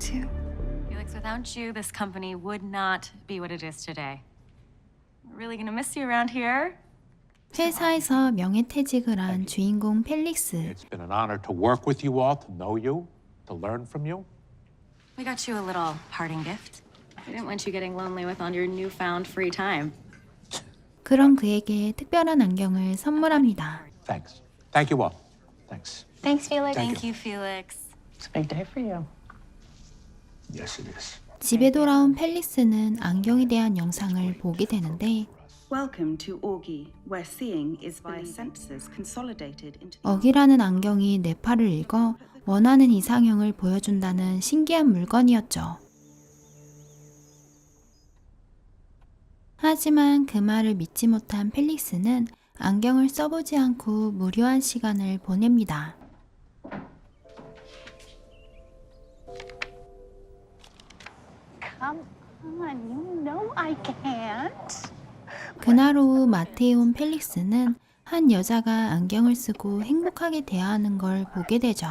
too. Felix, without you, this company would not be what it is today. We're really gonna miss you around here. 회사에서 명예퇴직을 한 주인공 펠릭스. It's been an honor to work with you all, to know you, to learn from you. We got you a little parting gift. We didn't want you getting lonely with all your newfound free time. 그런 그에게 특별한 안경을 선물합니다. Thanks. Thank you all. Thanks. Thanks, Felix. Thank you, Felix. It's a big day for you. Yes, it is. 집에 돌아온 펠릭스는 안경에 대한 영상을 보게 되는데 Welcome to Augie, where seeing is via sensors consolidated into the 어기라는 안경이 내 팔을 읽어 원하는 이상형을 보여준다는 신기한 물건이었죠. 하지만 그 말을 믿지 못한 펠릭스는 안경을 써보지 않고 무료한 시간을 보냅니다. Come on, you know I can't. 그날 오후 마트에 온 펠릭스는 한 여자가 안경을 쓰고 행복하게 대화하는 걸 보게 되죠.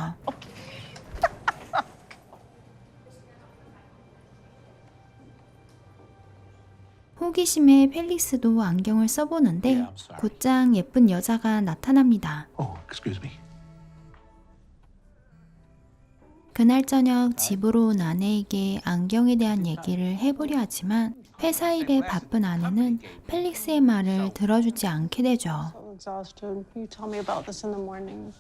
호기심에 펠릭스도 안경을 써보는데 곧장 예쁜 여자가 나타납니다. Oh, excuse me. 그날 저녁 집으로 온 아내에게 안경에 대한 얘기를 해보려 하지만 회사 일에 바쁜 아내는 펠릭스의 말을 들어주지 않게 되죠. So exhausted. You tell me about this in the morning.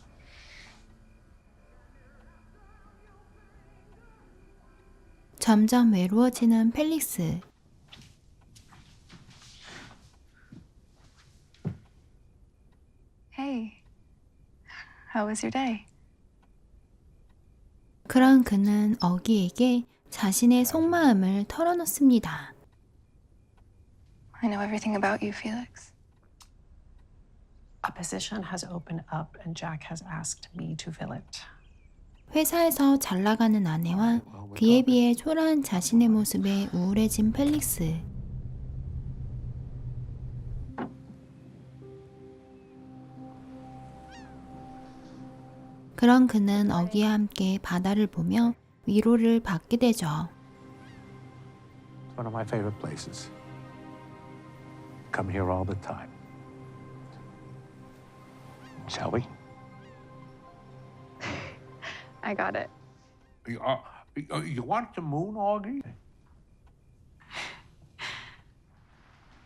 점점 외로워지는 펠릭스. Hey, how was your day? 그런 그는 어기에게 자신의 속마음을 털어놓습니다. I know everything about you, Felix. A position has opened up and Jack has asked me to fill it. 회사에서 잘 나가는 아내와 그에 비해 초라한 자신의 모습에 우울해진 펠릭스. 그런 그는 어기와 함께 바다를 보며 위로를 받게 되죠. It's one of my favorite places. Come here all the time. Shall we? I got it. You want the moon, Augie?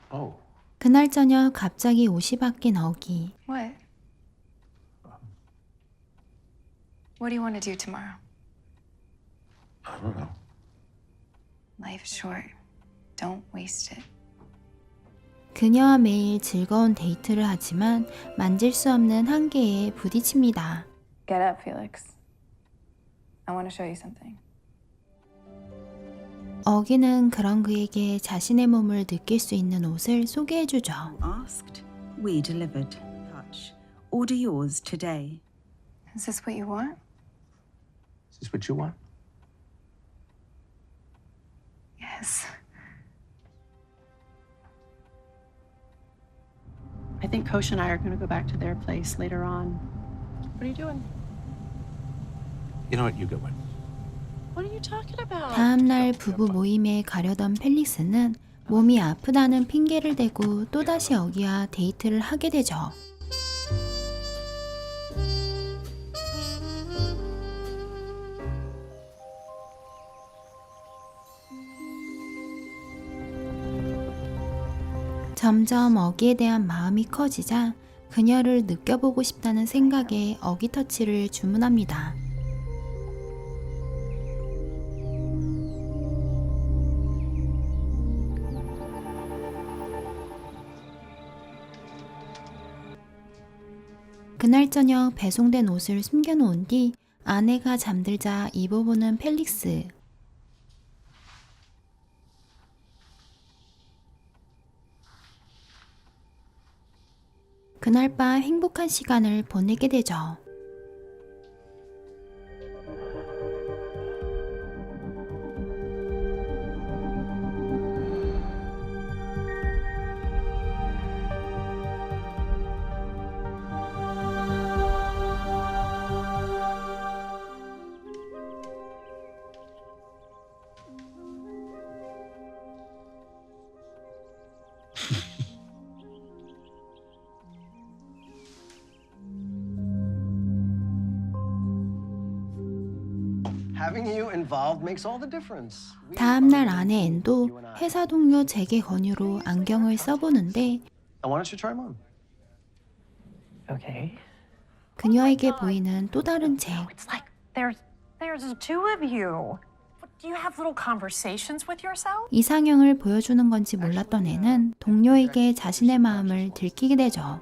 Oh. 그날 저녁 갑자기 옷이 바뀐 어기. What? What do you want to do tomorrow? I don't know. Life's short. Don't waste it. 그녀와 매일 즐거운 데이트를 하지만 만질 수 없는 한계에 부딪힙니다. Get up, Felix. I want to show you something. 어기는 그런 그에게 자신의 몸을 느낄 수 있는 옷을 소개해주죠. asked, we delivered. Touch. Order yours today. Is this what you want? Is this what you want? Yes. I think Kosh and I are going to go back to their place later on. What are you doing? You know what? You go in. What are you talking about? 다음 날 부부 모임에 가려던 펠릭스는 몸이 아프다는 핑계를 대고 또다시 어기와 데이트를 하게 되죠. 점점 어기에 대한 마음이 커지자 그녀를 느껴보고 싶다는 생각에 어기 터치를 주문합니다. 그날 저녁 배송된 옷을 숨겨놓은 뒤 아내가 잠들자 입어보는 펠릭스. 그날 밤 행복한 시간을 보내게 되죠. Having you involved makes all the difference. 다음날 아내 앤도 회사 동료 잭의 권유로 안경을 써보는데 Why don't you try them on? Okay. 그녀에게 보이는 또 다른 잭. It's like there's two of you. Do you have little conversations with yourself? 이상형을 보여주는 건지 몰랐던 애는 동료에게 자신의 마음을 들키게 되죠.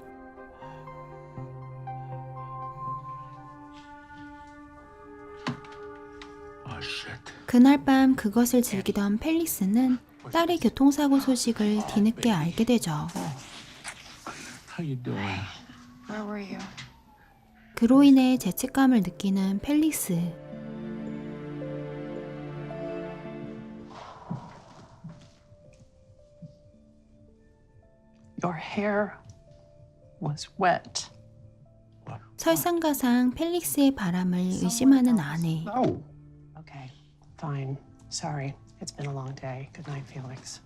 Oh, shit. 그날 밤 그것을 즐기던 펠릭스는 딸의 교통사고 소식을 뒤늦게 알게 되죠. How you doing? Where were you? 그로 인해 죄책감을 느끼는 펠릭스. Your hair was wet. 설상가상 펠릭스의 바람을 의심하는 아내. No. Okay, fine. Sorry. It's been a long day. Good night, Felix.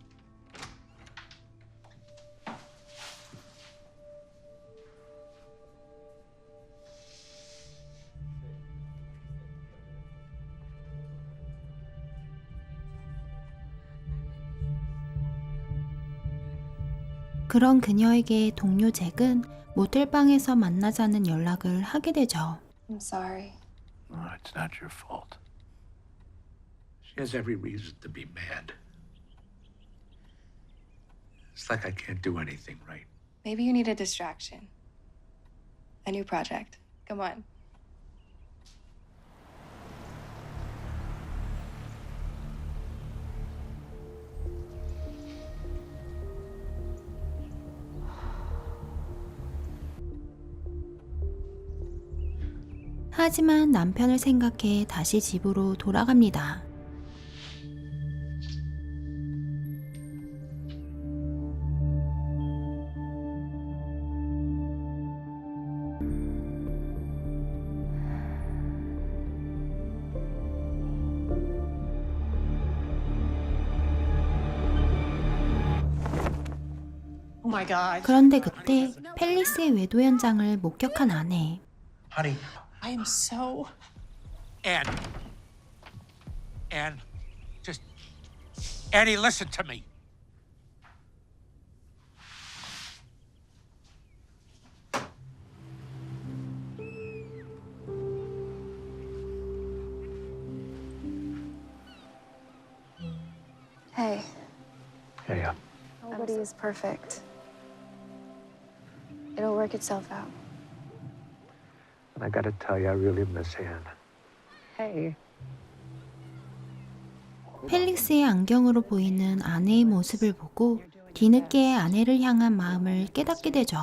그런 그녀에게 동료 잭은 모텔방에서 만나자는 연락을 하게 되죠. I'm sorry. Oh, it's not your fault. She has every reason to be mad. It's like I can't do anything right. Maybe you need a distraction. A new project. Come on. 하지만 남편을 생각해 다시 집으로 돌아갑니다. Oh my God. 그런데 그때 펠리스의 외도 현장을 목격한 아내. Honey, I am so... Anne, just... Annie, listen to me. Hey, hey, nobody is perfect. It'll work itself out. and I gotta tell you, I really miss Anne. Hey. 펠릭스의 안경으로 보이는 아내의 모습을 보고 뒤늦게 아내를 향한 마음을 깨닫게 되죠.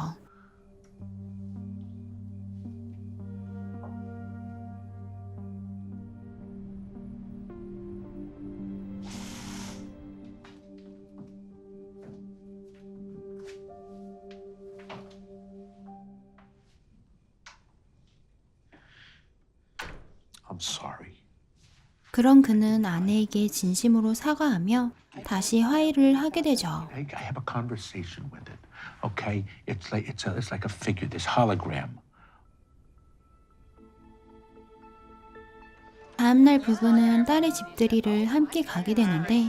I'm sorry. 그런 그는 아내에게 진심으로 사과하며 다시 화해를 하게 되죠. I have a conversation with it. Okay, it's like a figure, this hologram. 다음날 부부는 딸의 집들이를 함께 가게 되는데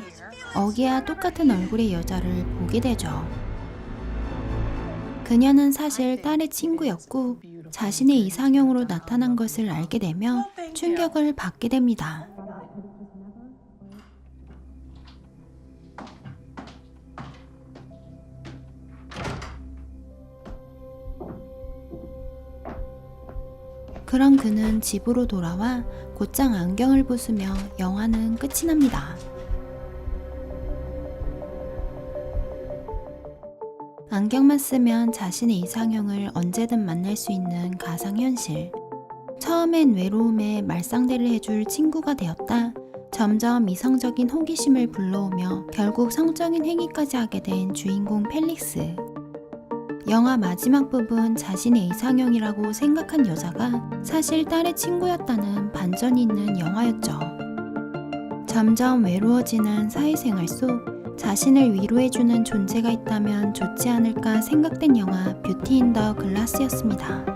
어기와 똑같은 얼굴의 여자를 보게 되죠. 그녀는 사실 딸의 친구였고 자신의 이상형으로 나타난 것을 알게 되며 충격을 받게 됩니다. 그런 그는 집으로 돌아와 곧장 안경을 부수며 영화는 끝이 납니다. 안경만 쓰면 자신의 이상형을 언제든 만날 수 있는 가상현실. 처음엔 외로움에 말상대를 해줄 친구가 되었다 점점 이성적인 호기심을 불러오며 결국 성적인 행위까지 하게 된 주인공 펠릭스. 영화 마지막 부분 자신의 이상형이라고 생각한 여자가 사실 딸의 친구였다는 반전이 있는 영화였죠. 점점 외로워지는 사회생활 속 자신을 위로해주는 존재가 있다면 좋지 않을까 생각된 영화 뷰티 인 더 글라스였습니다.